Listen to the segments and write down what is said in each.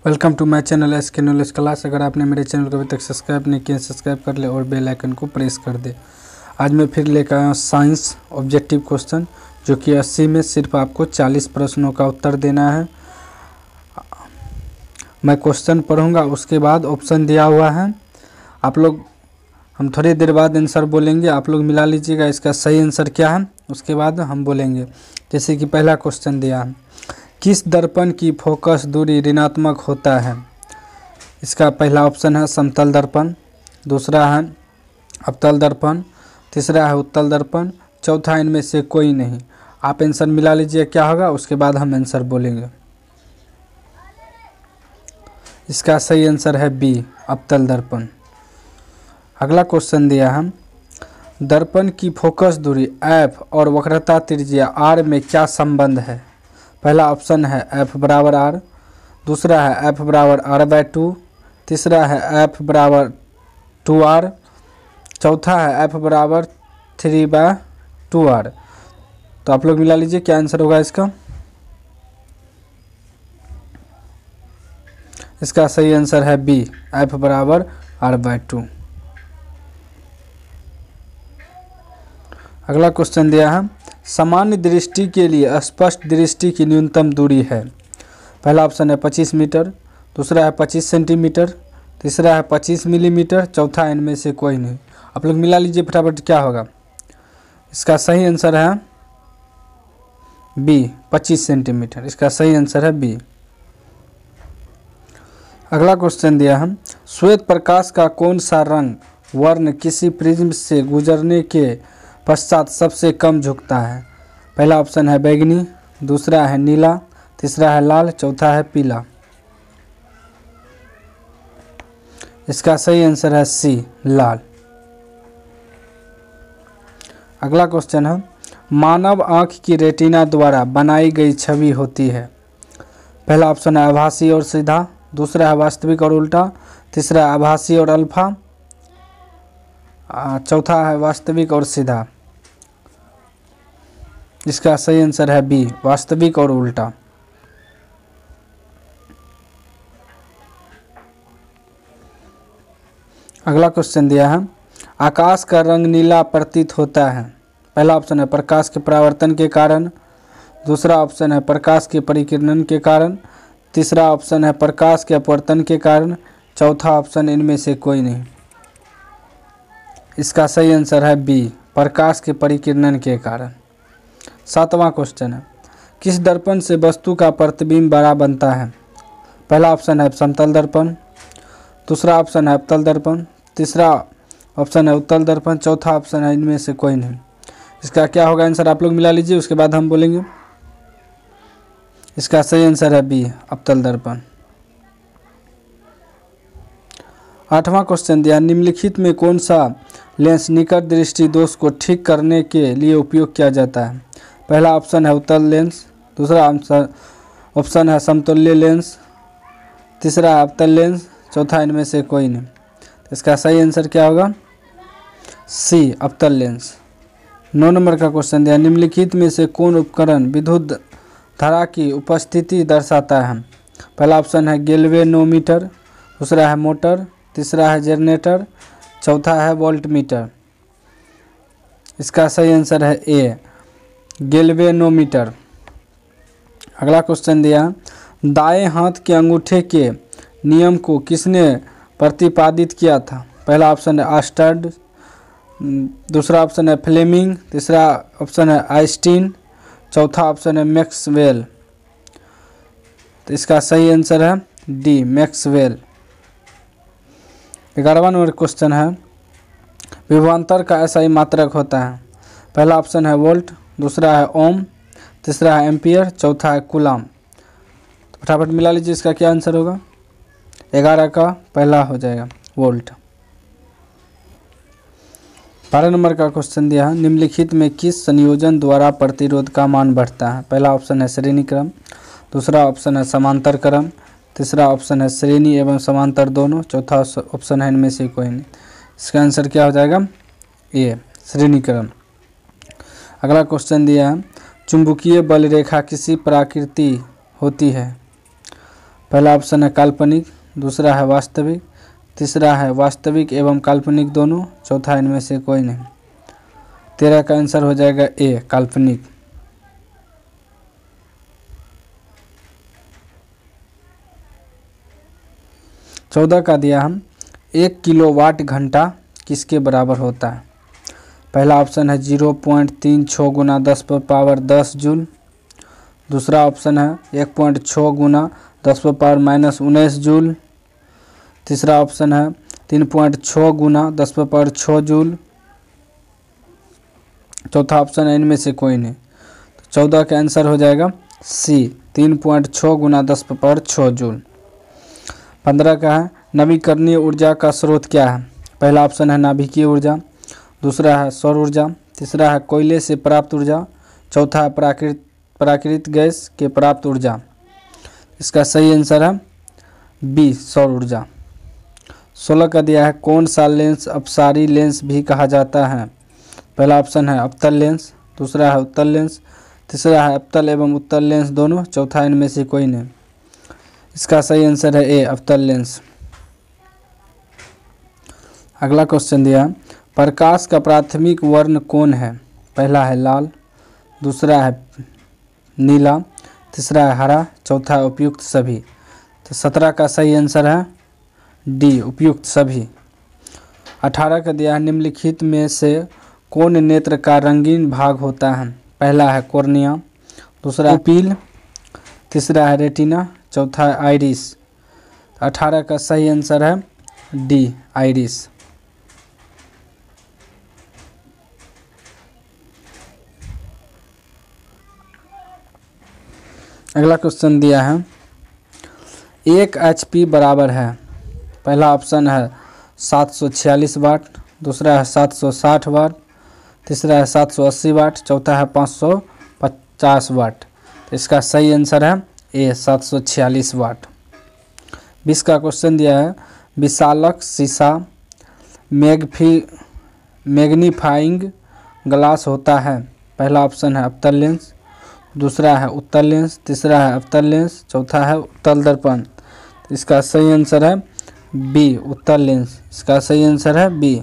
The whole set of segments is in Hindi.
Welcome to my channel SK knowledge class. अगर आपने मेरे चैनल को अभी तक सब्सक्राइब नहीं किया, सब्सक्राइब कर ले और बेल आइकन को प्रेस कर दे। आज मैं फिर लेकर आया हूँ साइंस ऑब्जेक्टिव क्वेश्चन, जो कि 80 में सिर्फ आपको 40 प्रश्नों का उत्तर देना है। मैं क्वेश्चन पढ़ूंगा, उसके बाद ऑप्शन दिया हुआ है। आप लोग, हम थोड़ी देर बाद आंसर बोलेंगे, आप लोग मिला लीजिएगा इसका सही आंसर क्या है, उसके बाद हम बोलेंगे। जैसे कि पहला क्वेश्चन दिया है, किस दर्पण की फोकस दूरी ऋणात्मक होता है? इसका पहला ऑप्शन है समतल दर्पण, दूसरा है अवतल दर्पण, तीसरा है उत्तल दर्पण, चौथा इनमें से कोई नहीं। आप आंसर मिला लीजिए क्या होगा, उसके बाद हम आंसर बोलेंगे। इसका सही आंसर है बी, अवतल दर्पण। अगला क्वेश्चन दिया है, दर्पण की फोकस दूरी एफ और वक्रता त्रिज्या आर में क्या संबंध है? पहला ऑप्शन है एफ बराबर आर, दूसरा है एफ बराबर r/2, तीसरा है एफ बराबर 2r, चौथा है एफ बराबर 3/2r। तो आप लोग मिला लीजिए क्या आंसर होगा इसका। इसका सही आंसर है बी, एफ बराबर r/2। अगला क्वेश्चन दिया है, सामान्य दृष्टि के लिए स्पष्ट दृष्टि की न्यूनतम दूरी है। पहला ऑप्शन है 25 मीटर, दूसरा है 25 सेंटीमीटर, तीसरा है 25 मिलीमीटर, चौथा इनमें से कोई नहीं। आप लोग मिला लीजिए फटाफट क्या होगा। इसका सही आंसर है बी, 25 सेंटीमीटर। इसका सही आंसर है बी। अगला क्वेश्चन दिया है, श्वेत प्रकाश का कौन सा रंग वर्ण किसी प्रिज्म से गुजरने के पश्चात सबसे कम झुकता है? पहला ऑप्शन है बैंगनी, दूसरा है नीला, तीसरा है लाल, चौथा है पीला। इसका सही आंसर है सी, लाल। अगला क्वेश्चन है, मानव आंख की रेटिना द्वारा बनाई गई छवि होती है। पहला ऑप्शन है आभासी और सीधा, दूसरा है वास्तविक और उल्टा, तीसरा है आभासी और अल्फा, चौथा है वास्तविक और सीधा। इसका सही आंसर है बी, वास्तविक और उल्टा। अगला क्वेश्चन दिया है, आकाश का रंग नीला प्रतीत होता है। पहला ऑप्शन है प्रकाश के परावर्तन के कारण, दूसरा ऑप्शन है प्रकाश के परिकिरण के कारण, तीसरा ऑप्शन है प्रकाश के अपवर्तन के कारण, चौथा ऑप्शन इनमें से कोई नहीं। इसका सही आंसर है बी, प्रकाश के परिकिरण के कारण। सातवां क्वेश्चन है, किस दर्पण से वस्तु का प्रतिबिंब बड़ा बनता है? पहला ऑप्शन है समतल दर्पण, दूसरा ऑप्शन है अवतल दर्पण, तीसरा ऑप्शन है उत्तल दर्पण, चौथा ऑप्शन है इनमें से कोई नहीं। इसका क्या होगा आंसर, आप लोग मिला लीजिए, उसके बाद हम बोलेंगे। इसका सही आंसर है बी, अवतल दर्पण। आठवां क्वेश्चन दिया, निम्नलिखित में कौन सा लेंस निकट दृष्टि दोष को ठीक करने के लिए उपयोग किया जाता है? पहला ऑप्शन है उत्तल लेंस, दूसरा ऑप्शन है समतुल्य लेंस, तीसरा है अवतल लेंस, चौथा इनमें से कोई नहीं। इसका सही आंसर क्या होगा, सी, अवतल लेंस। 9 नंबर का क्वेश्चन दिया, निम्नलिखित में से कौन उपकरण विद्युत धारा की उपस्थिति दर्शाता है? पहला ऑप्शन है गैल्वेनोमीटर, दूसरा है मोटर, तीसरा है जनरेटर, चौथा है वोल्टमीटर। इसका सही आंसर है ए, गैल्वेनोमीटर। अगला क्वेश्चन दिया, दाएं हाथ के अंगूठे के नियम को किसने प्रतिपादित किया था? पहला ऑप्शन है आस्टर्ड, दूसरा ऑप्शन है फ्लेमिंग, तीसरा ऑप्शन है आइंस्टीन, चौथा ऑप्शन है मैक्सवेल। तो इसका सही आंसर है डी, मैक्सवेल। 11वां नंबर क्वेश्चन है, विभवांतर का ऐसा मात्रक होता है। पहला ऑप्शन है वोल्ट, दूसरा है ओम, तीसरा है एम्पियर, चौथा है कूलाम। तो फटाफट मिला लीजिए, इसका क्या आंसर होगा। 11 का पहला हो जाएगा वोल्ट। 12 नंबर का क्वेश्चन दिया है, निम्नलिखित में किस संयोजन द्वारा प्रतिरोध का मान बढ़ता है? पहला ऑप्शन है श्रेणी क्रम, दूसरा ऑप्शन है समांतर क्रम, तीसरा ऑप्शन है श्रेणी एवं समांतर दोनों, चौथा ऑप्शन है इनमें से कोई नहीं। इसका आंसर क्या हो जाएगा, ए, श्रेणी क्रम। अगला क्वेश्चन दिया है, चुंबकीय बल रेखा किसी प्रकृति होती है? पहला ऑप्शन है काल्पनिक, दूसरा है वास्तविक, तीसरा है वास्तविक एवं काल्पनिक दोनों, चौथा इनमें से कोई नहीं। 13 का आंसर हो जाएगा ए काल्पनिक। चौदह का दिया हम 1 किलोवाट घंटा किसके बराबर होता है। पहला ऑप्शन है 0.36 गुना 10⁻10 जूल, दूसरा ऑप्शन है 1.6 गुना 10⁻−19 जूल, तीसरा ऑप्शन है 3.6 गुना 10⁻6 जूल, चौथा ऑप्शन है इनमें से कोई नहीं। तो 14 का आंसर हो जाएगा सी 3.6 गुना 10⁻6 जूल। 15 का है नवीकरणीय ऊर्जा का स्रोत क्या है। पहला ऑप्शन है नाभिकीय ऊर्जा, दूसरा है सौर ऊर्जा, तीसरा है कोयले से प्राप्त ऊर्जा, चौथा है प्राकृतिक गैस के प्राप्त ऊर्जा। इसका सही आंसर है बी सौर ऊर्जा। 16 का दिया है कौन सा लेंस अपसारी लेंस भी कहा जाता है। पहला ऑप्शन है अवतल लेंस, दूसरा है उत्तल लेंस, तीसरा है अवतल एवं उत्तल लेंस दोनों, चौथा इनमें से कोई नहीं। इसका सही आंसर है ए अवतल लेंस। अगला क्वेश्चन दिया है प्रकाश का प्राथमिक वर्ण कौन है। पहला है लाल, दूसरा है नीला, तीसरा है हरा, चौथा है उपयुक्त सभी। तो 17 का सही आंसर है डी उपयुक्त सभी। 18 का दिया है निम्नलिखित में से कौन नेत्र का रंगीन भाग होता है। पहला है कॉर्निया, दूसरा पुपिल, तीसरा है रेटिना, चौथा है आइरिस। 18 का सही आंसर है डी आइरिस। अगला क्वेश्चन दिया है 1 HP बराबर है। पहला ऑप्शन है 746 वाट, दूसरा है 760 वाट, तीसरा है 780 वाट, चौथा है 550 वाट। तो इसका सही आंसर है ए 746 वाट। 20 का क्वेश्चन दिया है विशालक शीशा मैग्नीफाइंग ग्लास होता है। पहला ऑप्शन है अवतल लेंस, दूसरा है उत्तल लेंस, तीसरा है अवतल लेंस, चौथा है उत्तल दर्पण। तो इसका सही आंसर है बी उत्तल लेंस। इसका सही आंसर है बी।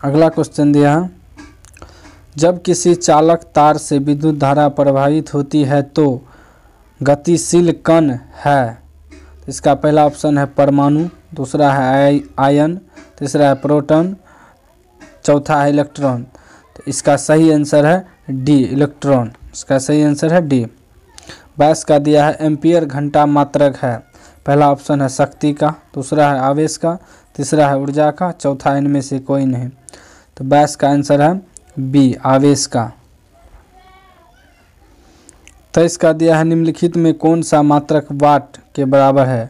अगला क्वेश्चन दिया है जब किसी चालक तार से विद्युत धारा प्रवाहित होती है तो गतिशील कण है। इसका पहला ऑप्शन है परमाणु, दूसरा है आयन, तीसरा है प्रोटॉन, चौथा है इलेक्ट्रॉन। तो इसका सही आंसर है डी इलेक्ट्रॉन। इसका सही आंसर है डी। 22 का दिया है एम्पियर घंटा मात्रक है। पहला ऑप्शन है शक्ति का, दूसरा है आवेश का, तीसरा है ऊर्जा का, चौथा इनमें से कोई नहीं। तो 22 का आंसर है बी आवेश का। 23 का दिया है निम्नलिखित में कौन सा मात्रक वाट के बराबर है।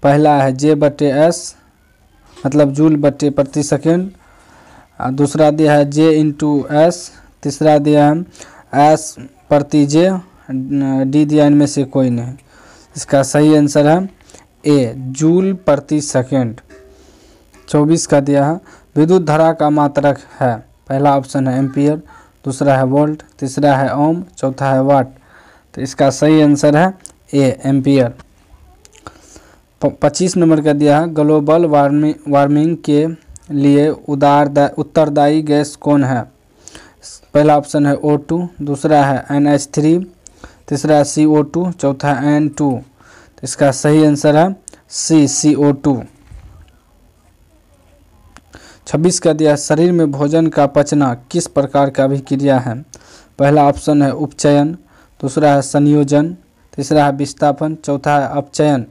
पहला है J/S मतलब जूल बटे प्रति सेकेंड, दूसरा दिया है J/S, तीसरा दिया है S/J, डी दिया इनमें से कोई नहीं। इसका सही आंसर है ए जूल प्रति सेकेंड। 24 का दिया है विद्युत धारा का मात्रक है। पहला ऑप्शन है एम्पियर, दूसरा है वोल्ट, तीसरा है ओम, चौथा है वाट। तो इसका सही आंसर है ए एम्पियर। 25 नंबर का दिया है ग्लोबल वार्मिंग के लिए उत्तरदायी गैस कौन है। पहला ऑप्शन है O2, दूसरा है NH3, तीसरा है CO2, चौथा है N2। तो इसका सही आंसर है सी CO2। 26 का दिया शरीर में भोजन का पचना किस प्रकार का अभिक्रिया है। पहला ऑप्शन है उपचयन, दूसरा है संयोजन, तीसरा है विस्थापन, चौथा है अपचयन।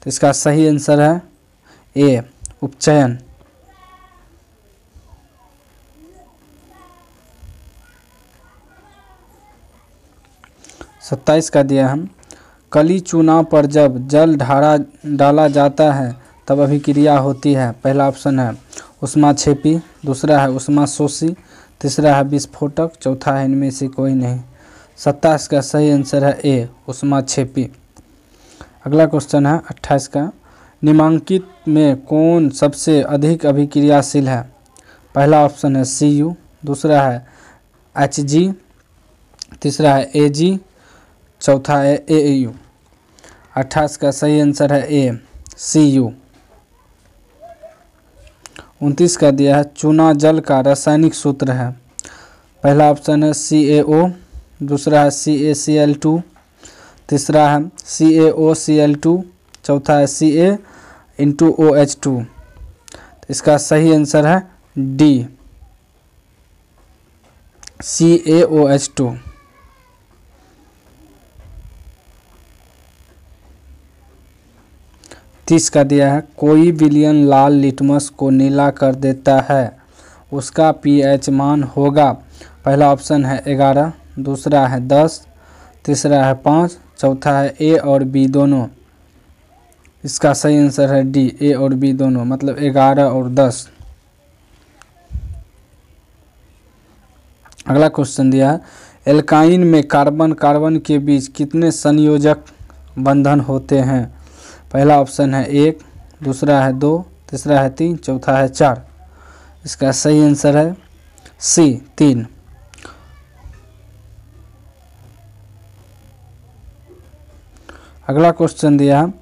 तो इसका सही आंसर है ए उपचयन। सत्ताईस का दिया हम कली चूना पर जब जल डाला जाता है तब अभिक्रिया होती है। पहला ऑप्शन है ऊष्माक्षेपी, दूसरा है ऊष्माशोषी, तीसरा है विस्फोटक, चौथा है इनमें से कोई नहीं। 27 का सही आंसर है ए ऊष्माक्षेपी। अगला क्वेश्चन है 28 का निम्नलिखित में कौन सबसे अधिक अभिक्रियाशील है। पहला ऑप्शन है Cu, दूसरा है Hg, तीसरा है Ag, चौथा है Au। 28 का सही आंसर है ए Cu। 29 का दिया है चूना जल का रासायनिक सूत्र है। पहला ऑप्शन है CaO, दूसरा है CaCl2, तीसरा है CaOCl2, चौथा है Ca(OH2)। इसका सही आंसर है डी CaOH2। तीस का दिया है कोई विलयन लाल लिटमस को नीला कर देता है, उसका pH मान होगा। पहला ऑप्शन है 11, दूसरा है 10, तीसरा है 5, चौथा है ए और बी दोनों। इसका सही आंसर है डी ए और बी दोनों, मतलब 11 और 10। अगला क्वेश्चन दिया है एल्काइन में कार्बन कार्बन के बीच कितने संयोजक बंधन होते हैं। पहला ऑप्शन है 1, दूसरा है 2, तीसरा है 3, चौथा है 4। इसका सही आंसर है सी 3। अगला क्वेश्चन दिया है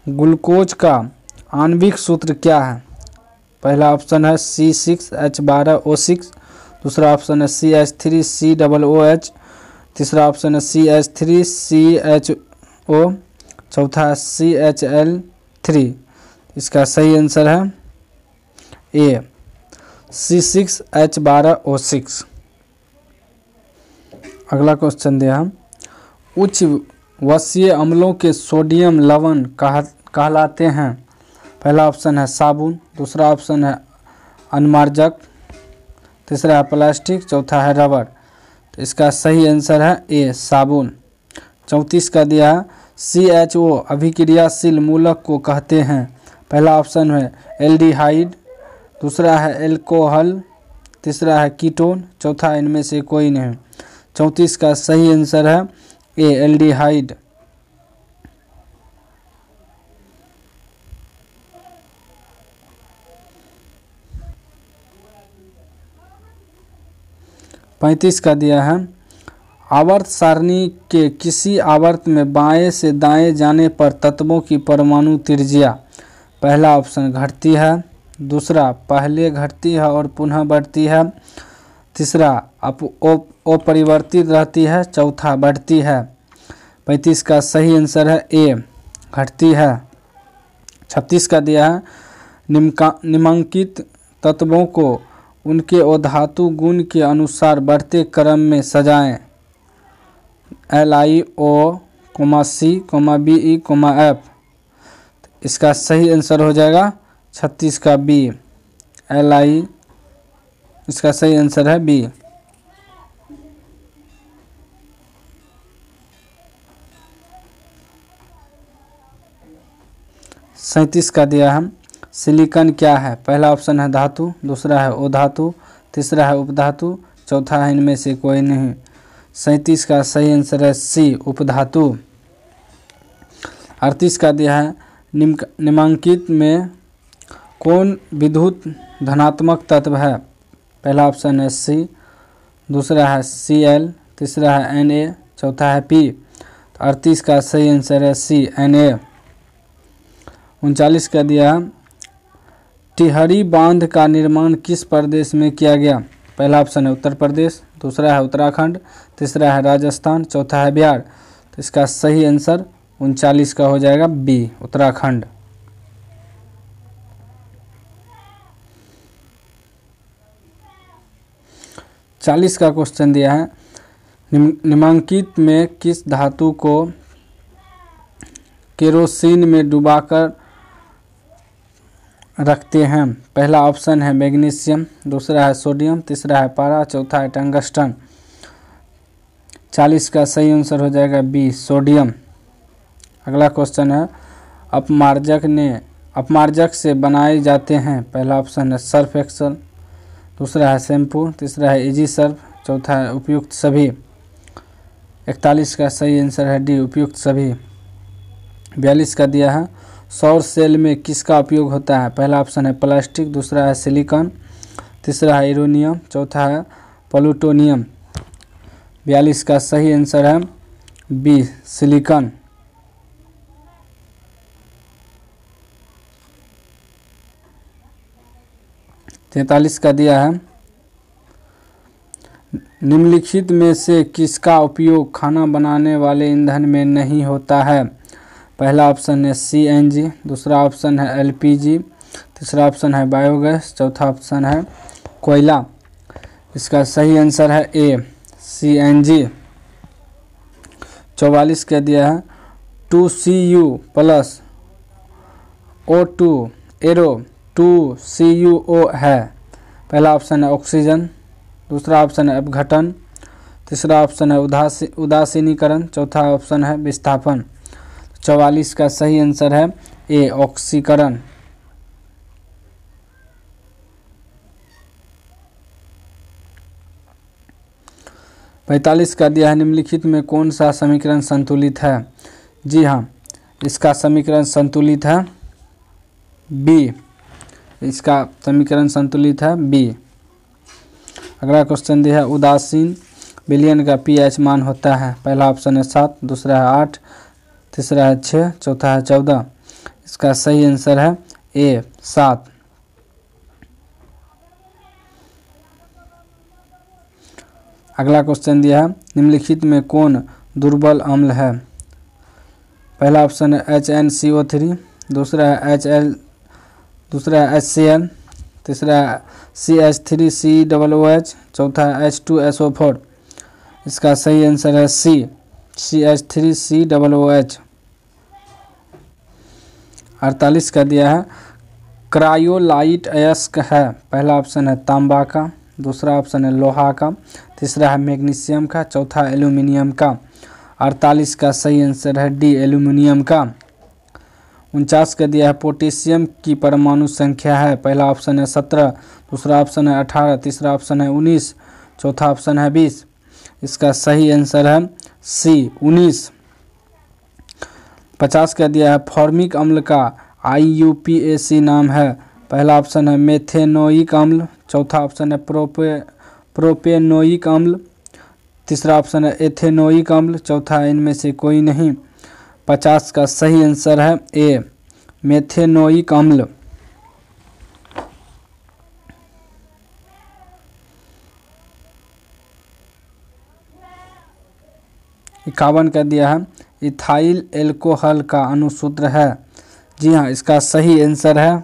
ग्लूकोज का आणविक सूत्र क्या है। पहला ऑप्शन है C6H12O6, दूसरा ऑप्शन है CH3COOH, तीसरा ऑप्शन है CH3CHO, चौथा है CHL3। इसका सही आंसर है ए C6H12O6। अगला क्वेश्चन दिया उच्च वसीय अम्लों के सोडियम लवण कहलाते हैं। पहला ऑप्शन है साबुन, दूसरा ऑप्शन है अनमार्जक, तीसरा है प्लास्टिक, चौथा है रबर। तो इसका सही आंसर है ए साबुन। 34 का दिया है CHO अभिक्रियाशील मूलक को कहते हैं। पहला ऑप्शन है एल्डिहाइड, दूसरा है एल्कोहल, तीसरा है कीटोन, चौथा इनमें से कोई नहीं। 34 का सही आंसर है ए एल्डिहाइड। पैंतीस का दिया है आवर्त सारणी के किसी आवर्त में बाएं से दाएं जाने पर तत्वों की परमाणु त्रिज्या। पहला ऑप्शन घटती है, दूसरा पहले घटती है और पुनः बढ़ती है, तीसरा अपरिवर्तित रहती है, चौथा बढ़ती है। 35 का सही आंसर है ए घटती है। 36 का दिया है निम्नांकित तत्वों को उनके अधातु गुण के अनुसार बढ़ते क्रम में सजाएं। LiO, C, Be, F। इसका सही आंसर हो जाएगा 36 का बी Li। इसका सही आंसर है बी। सैंतीस का दिया है सिलिकॉन क्या है। पहला ऑप्शन है धातु, दूसरा है अधातु, तीसरा है उपधातु, चौथा है इनमें से कोई नहीं। 37 का सही आंसर है सी उपधातु। 38 का दिया है निम्नांकित में कौन विद्युत धनात्मक तत्व है। पहला ऑप्शन है सी, दूसरा है Cl, तीसरा है Na, चौथा है P। 38 का सही आंसर है सी Na। 39 का दिया टिहरी बांध का निर्माण किस प्रदेश में किया गया। पहला ऑप्शन है उत्तर प्रदेश, दूसरा है उत्तराखंड, तीसरा है राजस्थान, चौथा है बिहार। तो इसका सही आंसर 39 का हो जाएगा बी उत्तराखंड। चालीस का क्वेश्चन दिया है निम्नांकित में किस धातु को केरोसिन में डुबाकर रखते हैं। पहला ऑप्शन है मैग्नीशियम, दूसरा है सोडियम, तीसरा है पारा, चौथा है टंगस्टन। 40 का सही आंसर हो जाएगा बी सोडियम। अगला क्वेश्चन है अपमार्जक से बनाए जाते हैं। पहला ऑप्शन है सर्फ एक्सल, दूसरा है शैम्पू, तीसरा है इजी सर्फ, चौथा है उपयुक्त सभी। 41 का सही आंसर है डी उपयुक्त सभी। 42 का दिया है सौर सेल में किसका उपयोग होता है। पहला ऑप्शन है प्लास्टिक, दूसरा है सिलिकॉन, तीसरा है यूरेनियम, चौथा है प्लूटोनियम। 42 का सही आंसर है बी सिलिकॉन। 43 का दिया है निम्नलिखित में से किसका उपयोग खाना बनाने वाले ईंधन में नहीं होता है। पहला ऑप्शन है CNG, दूसरा ऑप्शन है LPG, तीसरा ऑप्शन है बायोगैस, चौथा ऑप्शन है कोयला। इसका सही आंसर है ए CNG। 44 का दिया है 2Cu plus O2 arrow 2CuO है। पहला ऑप्शन है ऑक्सीजन, दूसरा ऑप्शन है अपघटन, तीसरा ऑप्शन है उदासीनीकरण, चौथा ऑप्शन है विस्थापन। 44 का सही आंसर है ए ऑक्सीकरण। 45 का दिया है निम्नलिखित में कौन सा समीकरण संतुलित है। जी हाँ, इसका समीकरण संतुलित है बी। इसका समीकरण संतुलित है बी। अगला क्वेश्चन दिया है उदासीन विलयन का pH मान होता है। पहला ऑप्शन है 7, दूसरा है 8, तीसरा है 6, चौथा है 14। इसका सही आंसर है ए 7। अगला क्वेश्चन दिया है निम्नलिखित में कौन दुर्बल अम्ल है। पहला ऑप्शन है HNCO3, दूसरा है HCl, तीसरा है CH3COOH, चौथा है H2SO4। इसका सही आंसर है सी CH3COOH। 48 का दिया है क्रायोलाइट अयस्क है। पहला ऑप्शन है तांबा का, दूसरा ऑप्शन है लोहा का, तीसरा है मैग्नीशियम का, चौथा है एल्यूमिनियम का। 48 का सही आंसर है डी एल्यूमिनियम का। 49 का दिया है पोटेशियम की परमाणु संख्या है। पहला ऑप्शन है 17, दूसरा ऑप्शन है 18, तीसरा ऑप्शन है 19, चौथा ऑप्शन है 20। इसका सही आंसर है सी 19। 50 का दिया है फॉर्मिक अम्ल का IUPAC नाम है। पहला ऑप्शन है मेथेनोइक अम्ल, चौथा ऑप्शन है प्रोपेनोइक अम्ल, तीसरा ऑप्शन है एथेनोइक अम्ल, चौथा है इनमें से कोई नहीं। 50 का सही आंसर है ए मेथेनोइक अम्ल। 51 का दिया है इथाइल एल्कोहल का अणुसूत्र है। जी हाँ, इसका सही आंसर है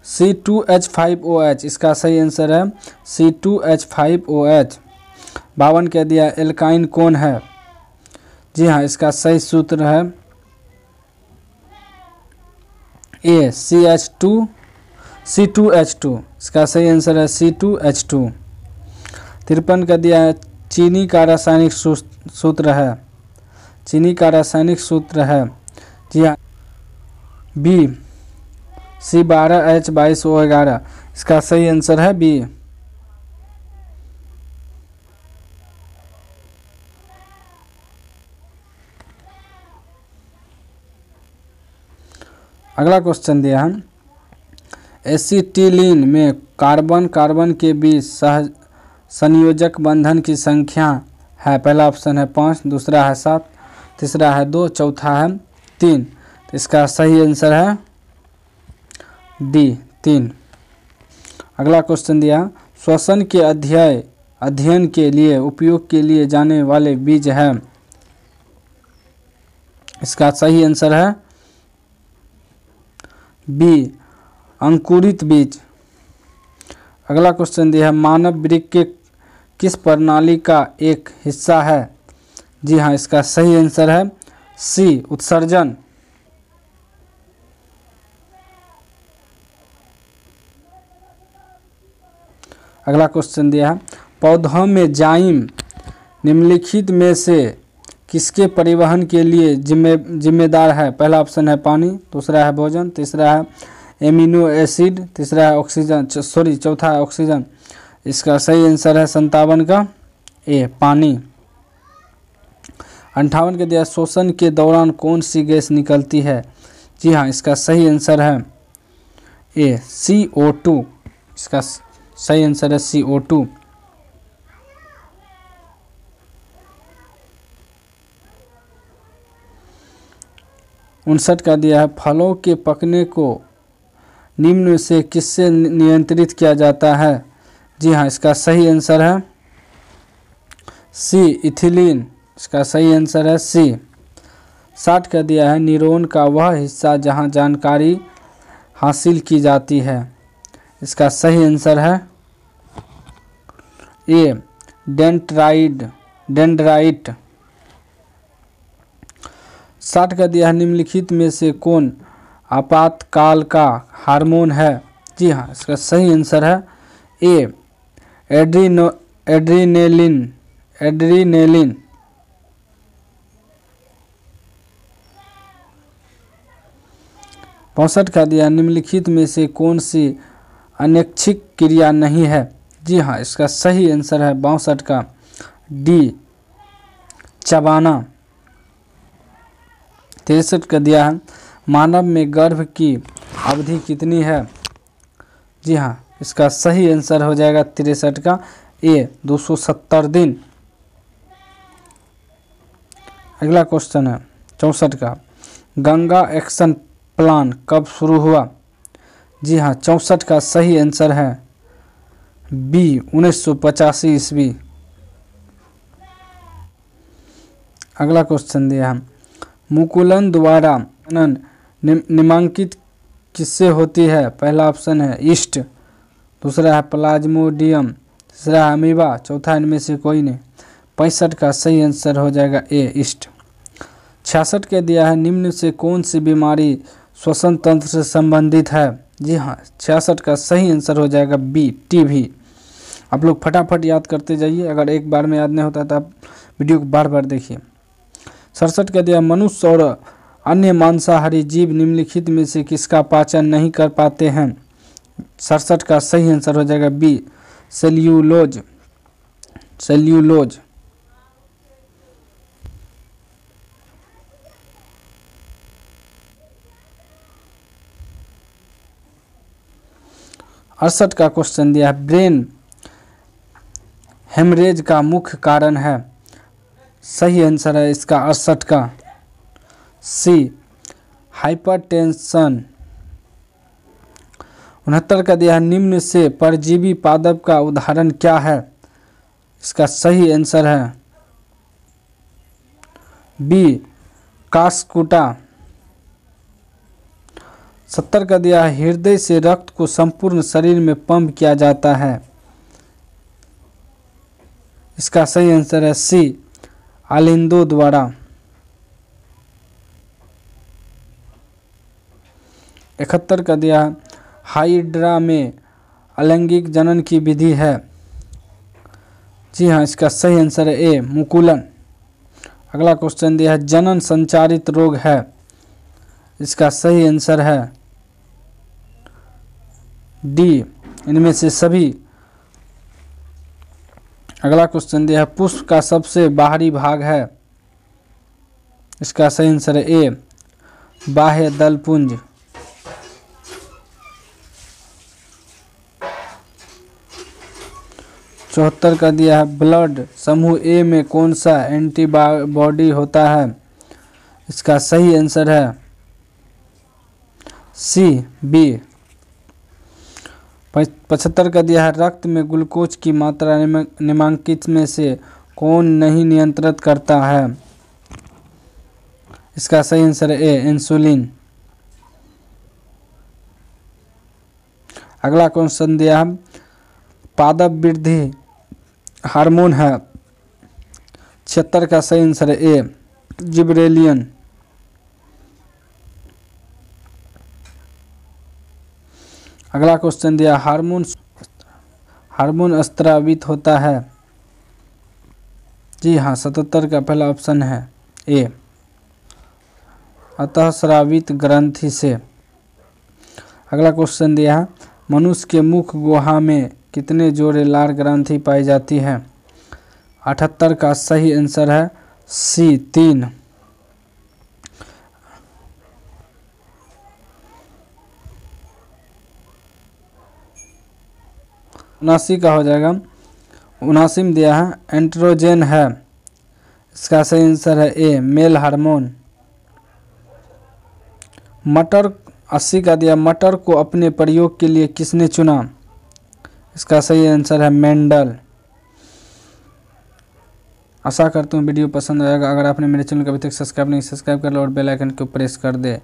C2H5OH। इसका सही आंसर है C2H5OH। 52 कह दिया एल्काइन कौन है। जी हाँ, इसका सही सूत्र है ए C2H2। इसका सही आंसर है C2H2। 53 का दिया है चीनी का रासायनिक सूत्र है। चीनी का रासायनिक सूत्र है जी हाँ बी C12H22O11। इसका सही आंसर है बी। अगला क्वेश्चन दिया है एसिटिलीन में कार्बन कार्बन के बीच संयोजक बंधन की संख्या है। पहला ऑप्शन है 5, दूसरा है 7, तीसरा है 2, चौथा है 3। तो इसका सही आंसर है डी 3। अगला क्वेश्चन दिया श्वसन के अध्ययन के लिए उपयोग के लिए जाने वाले बीज है। इसका सही आंसर है बी अंकुरित बीज। अगला क्वेश्चन दिया है मानव वृक्क के किस प्रणाली का एक हिस्सा है। जी हाँ, इसका सही आंसर है सी उत्सर्जन। अगला क्वेश्चन दिया है पौधों में जाइम निम्नलिखित में से किसके परिवहन के लिए जिम्मेदार है। पहला ऑप्शन है पानी, दूसरा है भोजन, तीसरा है एमिनो एसिड, तीसरा है चौथा है ऑक्सीजन। इसका सही आंसर है 57 का ए पानी। 58 के दिया श्वसन के दौरान कौन सी गैस निकलती है। जी हाँ, इसका सही आंसर है ए CO2। इसका सही आंसर है CO2। 59 का दिया है, फलों के पकने को निम्न में से किससे नियंत्रित किया जाता है? जी हाँ, इसका सही आंसर है सी, इथिलीन। इसका सही आंसर है सी। 60 का दिया है, न्यूरॉन का वह हिस्सा जहाँ जानकारी हासिल की जाती है। इसका सही आंसर है ए, डेंड्राइट। 60 का दिया है, निम्नलिखित में से कौन आपातकाल का हार्मोन है? जी हाँ, इसका सही आंसर है ए, एड्रीनेलिन। 65 का दिया, निम्नलिखित में से कौन सी अनैच्छिक क्रिया नहीं है? जी हाँ, इसका सही आंसर है 62 का डी, चबाना। 63 का दिया है, मानव में गर्भ की अवधि कितनी है? जी हाँ, इसका सही आंसर हो जाएगा 63 का ए, 270 दिन। अगला क्वेश्चन है 64 का, गंगा एक्शन प्लान कब शुरू हुआ? जी हाँ, 64 का सही आंसर है बी, 1985 ईस्वी। अगला क्वेश्चन दिया है, मुकुलन द्वारा जनन निम्नांकित किससे होती है? पहला ऑप्शन है ईस्ट, दूसरा है प्लाज्मोडियम, तीसरा है अमीबा, चौथा इनमें से कोई नहीं। 65 का सही आंसर हो जाएगा ए, ईस्ट। 66 के दिया है, निम्न से कौन सी बीमारी श्वसन तंत्र से संबंधित है? जी हाँ, 66 का सही आंसर हो जाएगा बी, टीबी। आप लोग फटाफट याद करते जाइए, अगर एक बार में याद नहीं होता तो आप वीडियो को बार बार देखिए। 67 का दिया, मनुष्य और अन्य मांसाहारी जीव निम्नलिखित में से किसका पाचन नहीं कर पाते हैं? 67 का सही आंसर हो जाएगा बी, सेल्यूलोज। 68 का क्वेश्चन दिया है, ब्रेन हेमरेज का मुख्य कारण है? सही आंसर है इसका 68 का सी, हाइपरटेंशन। 69 का दिया है, निम्न से परजीवी पादप का उदाहरण क्या है? इसका सही आंसर है बी, कास्कुटा। 70 का दिया है, हृदय से रक्त को संपूर्ण शरीर में पंप किया जाता है। इसका सही आंसर है सी, आलिंदो द्वारा। 71 का दिया है, हाइड्रा में अलैंगिक जनन की विधि है? जी हाँ, इसका सही आंसर है ए, मुकुलन। अगला क्वेश्चन दिया है, जनन संचारित रोग है? इसका सही आंसर है डी, इनमें से सभी। अगला क्वेश्चन दिया है, पुष्प का सबसे बाहरी भाग है? इसका सही आंसर है ए, बाह्य दलपुंज। 74 का दिया है, ब्लड समूह ए में कौन सा एंटीबॉडी होता है? इसका सही आंसर है सी, बी। 75 का दिया है, रक्त में ग्लूकोज की मात्रा निम्नलिखित में से कौन नहीं नियंत्रित करता है? इसका सही आंसर है ए, इंसुलिन। अगला क्वेश्चन दिया है, पादप वृद्धि हार्मोन है? 76 का सही आंसर है ए, जिबरेलिन। अगला क्वेश्चन दिया, हार्मोन स्रावित होता है? जी हाँ, 77 का पहला ऑप्शन है ए, अतः स्रावित ग्रंथि से। अगला क्वेश्चन दिया है, मनुष्य के मुख गुहा में कितने जोड़े लार ग्रंथि पाई जाती है? 78 का सही आंसर है सी, 3। 79 का हो जाएगा, 79 में दिया है एंड्रोजन है। इसका सही आंसर है ए मेल हार्मोन। मटर 80 का दिया, मटर को अपने प्रयोग के लिए किसने चुना? इसका सही आंसर है मेंडल। आशा करता हूँ वीडियो पसंद आएगा। अगर आपने मेरे चैनल को अभी तक सब्सक्राइब नहीं सब्सक्राइब कर लो और बेल आइकन को प्रेस कर दे।